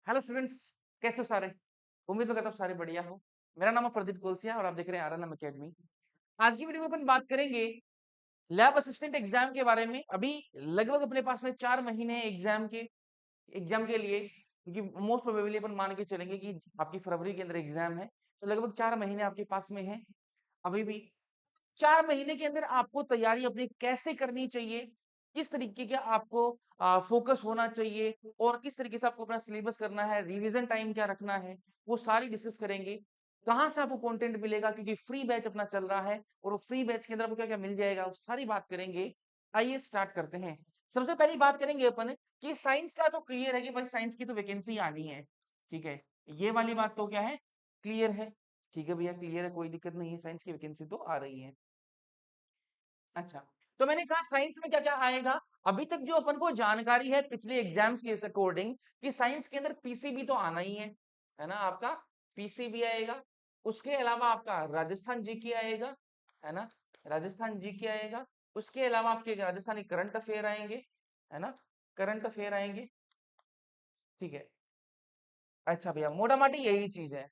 Hello students, कैसे हो सारे? उम्मीद तो करता हूँ सारे बढ़िया हो। मेरा नाम है प्रदीप कोलसिया और आप देख रहे हैं आरएनएम एकेडमी। आज की वीडियो में अपन बात करेंगे लैब असिस्टेंट एग्जाम के बारे में। अभी लगभग अपने पास में 4 महीने हैं एग्जाम के लिए, क्योंकि मोस्ट प्रोबेबली अपन मान के चलेंगे कि आपकी फरवरी के अंदर एग्जाम है, तो लगभग 4 महीने आपके पास में है अभी भी। 4 महीने के अंदर आपको तैयारी अपनी कैसे करनी चाहिए, किस तरीके का आपको फोकस होना चाहिए और किस तरीके से आपको अपना सिलेबस करना है, रिवीजन टाइम क्या रखना है, वो सारी डिस्कस करेंगे। कहाँ से आपको कंटेंट मिलेगा, क्योंकि फ्री बैच अपना चल रहा है और वो फ्री बैच के अंदर आपको क्या-क्या मिल जाएगा, वो सारी बात करेंगे। आइए स्टार्ट करते हैं। सबसे पहली बात करेंगे अपन कि साइंस का तो क्लियर है कि भाई साइंस की तो वैकेंसी आनी है, ठीक है? ये वाली बात तो क्या है, क्लियर है। ठीक है भैया, क्लियर है, कोई दिक्कत नहीं है, साइंस की वैकेंसी तो आ रही है। अच्छा, तो मैंने कहा साइंस में क्या-क्या आएगा? अभी तक जो अपन को जानकारी है पिछले एग्जाम्स के अकॉर्डिंग कि साइंस के अंदर पीसीबी तो आना ही है ना? आपका पीसीबी आएगा। उसके अलावा आपका राजस्थान जीके आएगा, है ना? राजस्थान जीके आएगा। उसके अलावा आपके राजस्थानी करंट अफेयर आएंगे, है ना? करंट अफेयर आएंगे, ठीक है। अच्छा भैया, मोटा-माटी यही चीज है।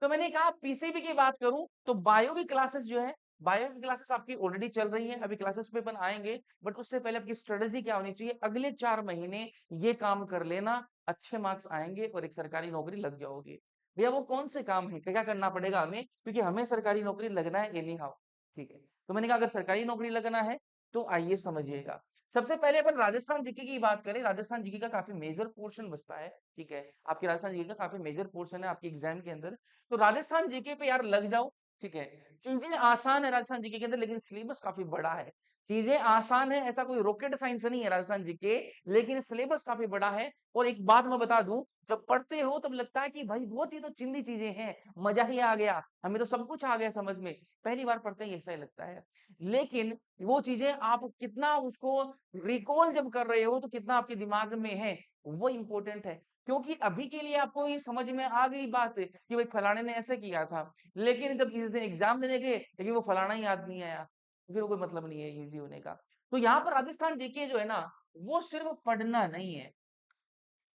तो मैंने कहा पीसीबी की बात करूं तो बायो की क्लासेस जो है, बायो की क्लासेस आपकी ऑलरेडी चल रही है, अभी क्लासेस पे अपन आएंगे। बट उससे पहले आपकी स्ट्रेटेजी क्या होनी चाहिए, अगले 4 महीने ये काम कर लेना, अच्छे मार्क्स आएंगे और एक सरकारी नौकरी लग जाओगे। भैया वो कौन से काम है, क्या क्या करना पड़ेगा हमें, क्योंकि हमें सरकारी नौकरी लगना है एनी हाउ, ठीक है। तो मैंने कहा अगर सरकारी नौकरी लगना है तो आइए समझिएगा। सबसे पहले अपन राजस्थान जीके की बात करें, राजस्थान जीके का काफी मेजर पोर्शन बचता है, ठीक है। आपके राजस्थान जीके का काफी मेजर पोर्शन है आपके एग्जाम के अंदर। तो राजस्थान जीके पे यार लग जाओ, ठीक है। चीजें आसान है राजस्थान जीके के अंदर, लेकिन सिलेबस काफी बड़ा है। चीजें आसान है, ऐसा कोई रॉकेट साइंस नहीं है राजस्थान जीके, लेकिन सिलेबस काफी बड़ा है। और एक बात मैं बता दूं, जब पढ़ते हो तब लगता है कि भाई बहुत ही तो चिंदी चीजें हैं, मजा ही आ गया, हमें तो सब कुछ आ गया समझ में। पहली बार पढ़ते ही ऐसा ही लगता है, लेकिन वो चीजें आप कितना उसको रिकॉल जब कर रहे हो तो कितना आपके दिमाग में है, वो इंपॉर्टेंट है। क्योंकि अभी के लिए आपको ये समझ में आ गई बात कि भाई फलाने ने ऐसे किया था, लेकिन जब इस दिन एग्जाम देने गए लेकिन वो फलाना ही याद नहीं आया, तो फिर वो कोई मतलब नहीं है इजी होने का। तो यहाँ पर राजस्थान जीके जो है ना, वो सिर्फ पढ़ना नहीं है,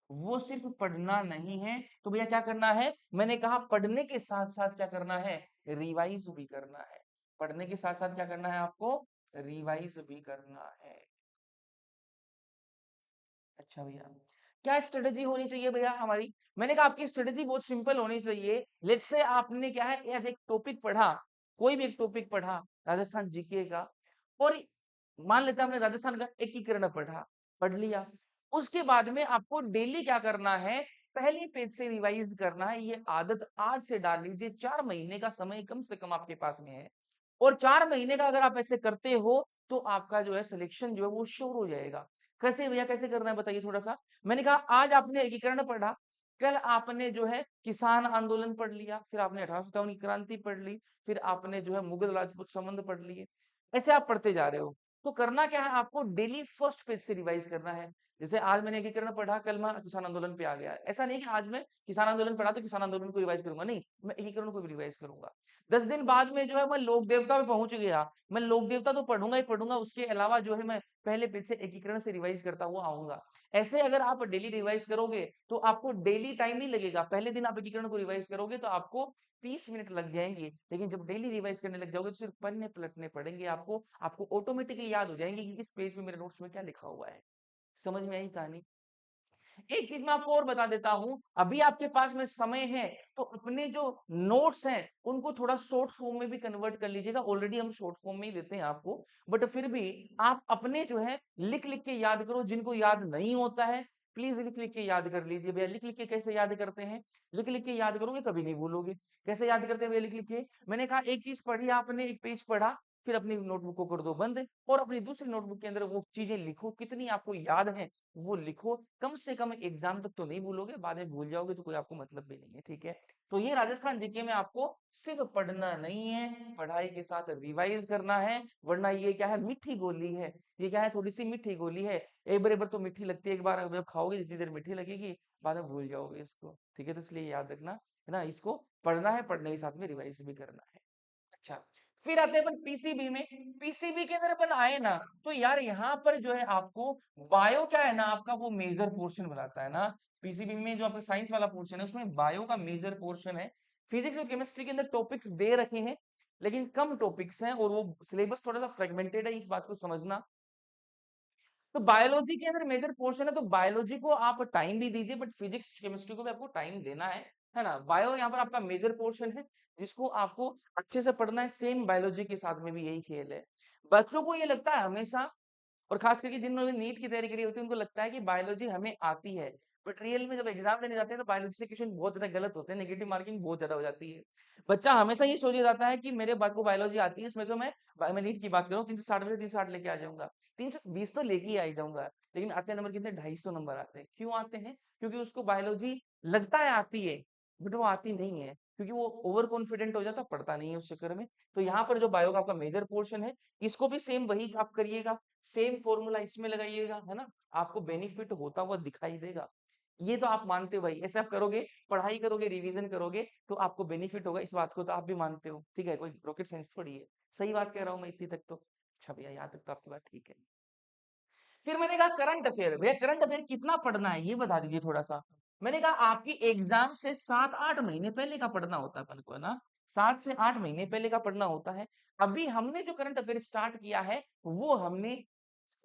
वो सिर्फ पढ़ना नहीं है। तो भैया क्या करना है, मैंने कहा पढ़ने के साथ साथ क्या करना है, रिवाइज भी करना है। पढ़ने के साथ साथ क्या करना है आपको, रिवाइज भी करना है। अच्छा भैया, क्या स्ट्रेटेजी होनी चाहिए भैया हमारी? मैंने कहा आपकी स्ट्रेटेजी बहुत सिंपल होनी चाहिए। लेट्स से आपने क्या है, आज एक टॉपिक पढ़ा, कोई भी एक टॉपिक पढ़ा राजस्थान जीके का, और मान लेते हैं आपने राजस्थान का एकीकरण पढ़ा, पढ़ लिया। उसके बाद में आपको डेली क्या करना है, पहले पेज से रिवाइज करना है। ये आदत आज से डाल लीजिए, 4 महीने का समय कम से कम आपके पास में है। और 4 महीने का अगर आप ऐसे करते हो तो आपका जो है सिलेक्शन जो है वो श्योर हो जाएगा। कैसे भैया, कैसे करना है बताइए थोड़ा सा। मैंने कहा आज आपने एकीकरण पढ़ा, कल आपने जो है किसान आंदोलन पढ़ लिया, फिर आपने 1857 की क्रांति पढ़ ली, फिर आपने जो है मुगल राजपूत संबंध पढ़ लिए। ऐसे आप पढ़ते जा रहे हो। तो करना क्या है, आपको डेली फर्स्ट पेज से रिवाइज करना है। जैसे आज मैंने एकीकरण पढ़ा, कल मैं किसान आंदोलन पे आ गया, ऐसा नहीं कि आज मैं किसान आंदोलन पढ़ा तो किसान आंदोलन को रिवाइज करूंगा, नहीं, मैं एकीकरण को भी रिवाइज करूंगा। 10 दिन बाद में जो है मैं लोक देवता पे पहुंच गया, मैं लोक देवता तो पढ़ूंगा ही पढ़ूंगा, उसके अलावा जो है मैं पहले पेज से एकीकरण से रिवाइज करता हुआ आऊंगा। ऐसे अगर आप डेली रिवाइज करोगे तो आपको डेली टाइम नहीं लगेगा। पहले दिन आप एकीकरण को रिवाइज करोगे तो आपको 30 मिनट लग जाएंगे, लेकिन जब डेली रिवाइज करने लग जाओगे तो सिर्फ पन्ने पलटने पड़ेंगे आपको, आपको ऑटोमेटिकली याद हो जाएंगे कि इस पेज पे मेरे नोट्स में क्या लिखा हुआ है। समझ में आई कहानी? एक चीज मैं आपको और बता देता हूं, अभी आपके पास में समय है तो अपने जो नोट्स हैं उनको थोड़ा शॉर्ट फॉर्म में भी कन्वर्ट कर लीजिएगा। ऑलरेडी हम शॉर्ट फॉर्म में ही देते हैं आपको, बट फिर भी आप अपने जो है लिख लिख के याद करो। जिनको याद नहीं होता है प्लीज लिख लिख के याद कर लीजिए। भैया लिख लिख के कैसे याद करते हैं, लिख लिख के याद करोगे कभी नहीं भूलोगे। कैसे याद करते हैं भैया, लिख लिख के। मैंने कहा एक चीज पढ़ी आपने, एक पेज पढ़ा, फिर अपनी नोटबुक को कर दो बंद और अपनी दूसरी नोटबुक के अंदर वो चीजें लिखो, कितनी आपको याद है वो लिखो। कम से कम एग्जाम तक तो नहीं भूलोगे, बाद में भूल जाओगे तो कोई आपको मतलब भी नहीं है, ठीक है। तो ये राजस्थान जीके में आपको सिर्फ पढ़ना नहीं है, पढ़ाई के साथ रिवाइज करना है। वरना ये क्या है, मीठी गोली है। ये क्या है, थोड़ी सी मीठी गोली है। एक बार तो मीठी लगती है, एक बार जब खाओगे जितनी देर मीठी लगेगी, बाद में भूल जाओगे इसको, ठीक है। तो इसलिए याद रखना है ना, इसको पढ़ना है, पढ़ने के साथ में रिवाइज भी करना है। अच्छा, फिर आते हैं अपन पीसीबी में। पीसीबी के अंदर अपन आए ना, तो यार यहाँ पर जो है आपको बायो क्या है ना, आपका वो मेजर पोर्शन बताता है ना। पीसीबी में जो आपका साइंस वाला पोर्शन है उसमें बायो का मेजर पोर्शन है। फिजिक्स और केमिस्ट्री के अंदर टॉपिक्स दे रखे हैं, लेकिन कम टॉपिक्स हैं और वो सिलेबस थोड़ा सा फ्रेगमेंटेड है, इस बात को समझना। तो बायोलॉजी के अंदर मेजर पोर्शन है, तो बायोलॉजी को आप टाइम भी दीजिए, बट फिजिक्स केमिस्ट्री को भी आपको टाइम देना है ना। बायो यहाँ पर आपका मेजर पोर्शन है, जिसको आपको अच्छे से पढ़ना है। सेम बायोलॉजी के साथ में भी यही खेल है। बच्चों को ये लगता है हमेशा, और खास करके जिन्होंने नीट की तैयारी करी होती है उनको लगता है कि बायोलॉजी हमें आती है, बट रियल में जब एग्जाम देने जाते हैं तो बायोलॉजी से क्वेश्चन बहुत ज्यादा गलत होते हैं, नेगेटिव मार्किंग बहुत ज्यादा हो जाती है। बच्चा हमेशा ये सोचे जाता है कि मेरे को बायोलॉजी आती है, इसमें तो मैं नीट की बात करूँ 360 में से 360 लेके आ जाऊंगा, 320 तो लेके ही आ ही जाऊंगा। लेकिन आते नंबर कितने, 250 नंबर आते हैं। क्यों आते हैं? क्योंकि उसको बायोलॉजी लगता है आती है, बट वो आती नहीं है, क्योंकि वो ओवर कॉन्फिडेंट हो जाता, पढ़ता नहीं है उस चक्कर में। तो यहाँ पर जो बायो का आपका मेजर पोर्शन है, इसको भी सेम वही आप करिएगा, सेम फॉर्मूला इसमें लगाइएगा, है ना। आपको बेनिफिट होता हुआ दिखाई देगा। ये तो आप मानते हो भाई, ऐसे आप करोगे, पढ़ाई करोगे, रिवीजन करोगे, तो आपको बेनिफिट होगा, इस बात को तो आप भी मानते हो, ठीक है। कोई रॉकेट साइंस थोड़ी है। सही बात कह रहा हूँ मैं इतनी तक तो। अच्छा भैया, यहाँ तक तो आपकी बात ठीक है। फिर मैंने कहा करंट अफेयर, भैया करंट अफेयर कितना पढ़ना है ये बता दीजिए थोड़ा सा। मैंने कहा आपकी एग्जाम से 7-8 महीने पहले का पढ़ना होता है अपन को, है ना। 7 से 8 महीने पहले का पढ़ना होता है। अभी हमने जो करंट अफेयर स्टार्ट किया है, वो हमने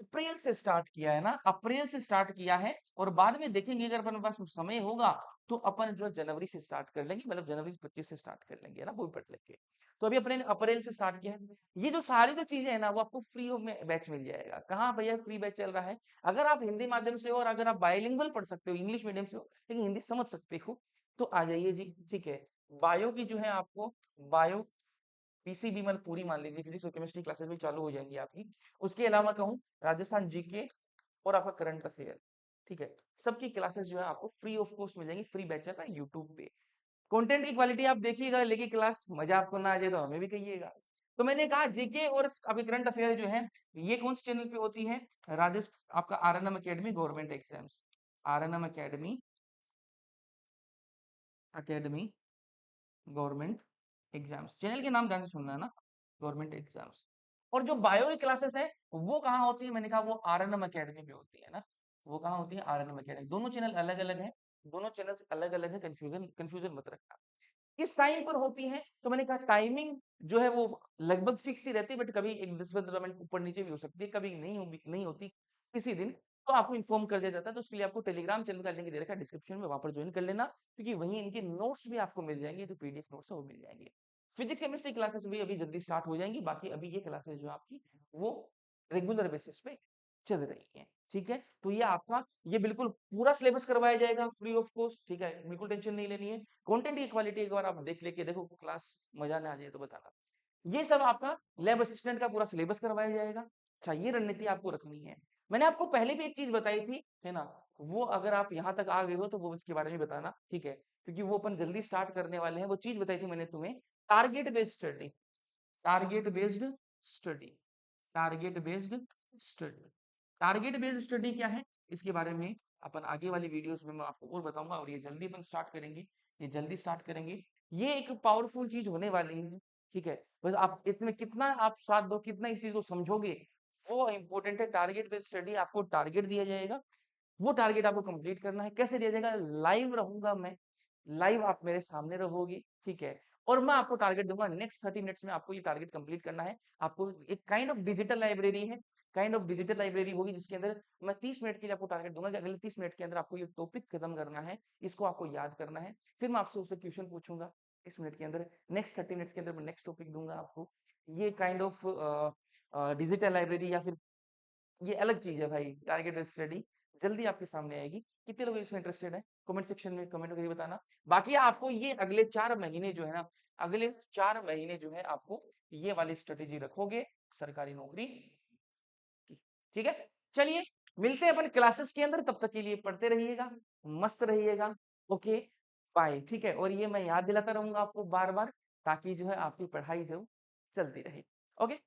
अप्रैल से स्टार्ट किया है ना, अप्रैल से स्टार्ट किया है। और बाद में देखेंगे अगर अपन पास समय होगा तो अपन जो जनवरी से स्टार्ट कर लेंगे, मतलब जनवरी 25 से स्टार्ट कर लेंगे, है ना, वो भी पढ़ लेंगे। तो अभी अपने ने अप्रैल से स्टार्ट किया है। ये जो सारी जो चीजें है ना, वो आपको फ्री में बैच मिल जाएगा। कहाँ भैया फ्री बैच चल रहा है? अगर आप हिंदी माध्यम से हो और अगर आप बायलिंगुअल पढ़ सकते हो, इंग्लिश मीडियम से हो लेकिन हिंदी समझ सकते हो, तो आ जाइए जी, ठीक है। बायो की जो है आपको, बायो पीसीबी मतलब पूरी मान लीजिए, फिजिक्स और केमिस्ट्री क्लासेस भी चालू हो जाएंगी आपकी। उसके अलावा कहूँ, राजस्थान जीके और आपका करंट अफेयर, ठीक है। सबकी क्लासेस जो है आपको फ्री ऑफ कॉस्ट मिल जाएंगी, फ्री बैच चल रहा है यूट्यूब पे। कंटेंट की क्वालिटी आप देखिएगा, लेकिन क्लास मजा आपको ना आ जाए तो हमें भी कहिएगा। तो मैंने कहा जीके और अभी करंट अफेयर जो है, ये कौन से चैनल पे होती है? राजस्थान आपका आरएनएम academy government exams, आरएनएम academy, academy government exams, channel के नाम ध्यान से सुनना है ना, गवर्नमेंट एग्जाम्स। और जो बायो की क्लासेस है वो कहाँ होती है? मैंने कहा वो आरएनएम एकेडमी पे होती है ना। वो कहाँ होती है? आरएनएम एकेडमी। दोनों चैनल अलग अलग हैं, दोनों चैनल्स अलग अलग है, कंफ्यूजन कंफ्यूजन मत रखना। किस टाइम पर होती है? तो मैंने कहा टाइमिंग जो है वो लगभग फिक्स ही रहती है, बट कभी एक 10-15 मिनट ऊपर नीचे भी हो सकती है, कभी नहीं होती किसी दिन। तो आपको इन्फॉर्म कर दिया जाता है। तो उसके लिए आपको टेलीग्राम चैनल का लिंक दे रखा है डिस्क्रिप्शन में, वहां पर ज्वाइन कर लेना, क्योंकि वहीं इनके नोट्स भी आपको मिल जाएंगे, जो पीडीएफ नोट्स है वो मिल जाएंगे। फिजिक्स केमिस्ट्री क्लासेस भी अभी जल्दी स्टार्ट हो जाएंगी, बाकी अभी ये क्लासेस जो आपकी वो रेगुलर बेसिस पे चल रही है, ठीक है। तो ये आपका, ये बिल्कुल पूरा सिलेबस करवाया जाएगा फ्री ऑफ कॉस्ट, ठीक है, बिल्कुल टेंशन नहीं लेनी है। कंटेंट की क्वालिटी एक बार आप देख लेके देखो, क्लास मजा ना आ जाए तो बताना। ये सब आपका लैब असिस्टेंट का पूरा सिलेबस करवाया जाएगा। अच्छा, ये रणनीति आपको रखनी है। मैंने आपको पहले भी एक चीज बताई थी, है ना, वो अगर आप यहाँ तक आ गए हो तो वो इसके बारे में बताना, ठीक है, क्योंकि वो अपन जल्दी स्टार्ट करने वाले हैं। वो चीज बताई थी मैंने तुम्हें, target based study, target based study, target based study. Target based study क्या है, इसके बारे में अपन आगे वाली वीडियोस में मैं आपको और बताऊंगा, और ये जल्दी अपन स्टार्ट करेंगे, ये जल्दी स्टार्ट करेंगे। ये एक पावरफुल चीज होने वाली है, ठीक है। बस आप इसमें कितना आप साथ दो, कितना इस चीज को समझोगे, वो इंपॉर्टेंट है। टारगेट बेस्ड स्टडी, आपको टारगेट दिया जाएगा, वो टारगेट आपको कंप्लीट करना है। कैसे दिया जाएगा? लाइव रहूंगा मैं, लाइव आप मेरे सामने रहोगे, ठीक है। और मैं आपको टारगेट दूंगा, नेक्स्ट 30 मिनट्स में आपको ये टारगेट कंप्लीट करना है। आपको एक काइंड ऑफ डिजिटल लाइब्रेरी है, काइंड ऑफ डिजिटल लाइब्रेरी होगी, जिसके अंदर मैं 30 मिनट के लिए आपको टारगेट दूंगा कि अगले 30 मिनट के अंदर आपको ये टॉपिक खत्म करना है, इसको आपको याद करना है। फिर मैं आपसे उससे क्वेश्चन पूछूंगा 30 मिनट के अंदर, नेक्स्ट 30 मिनट्स के अंदर मैं नेक्स्ट टॉपिक दूंगा आपको। ये काइंड ऑफ डिजिटल लाइब्रेरी, या फिर ये अलग चीज है भाई, टारगेट बेस्ड स्टडी जल्दी आपके सामने आएगी। कितने लोग इसमें इंटरेस्टेड है? कमेंट सेक्शन में कमेंट करके बताना। बाकी आपको ये अगले 4 महीने जो है ना, अगले 4 महीने जो है आपको ये वाली स्ट्रेटेजी रखोगे सरकारी नौकरी की, ठीक है। चलिए, मिलते हैं अपन क्लासेस के अंदर, तब तक के लिए पढ़ते रहिएगा, मस्त रहिएगा। ओके, बाय, ठीक है। और ये मैं याद दिलाता रहूंगा आपको बार बार, ताकि जो है आपकी पढ़ाई जो चलती रहे। ओके।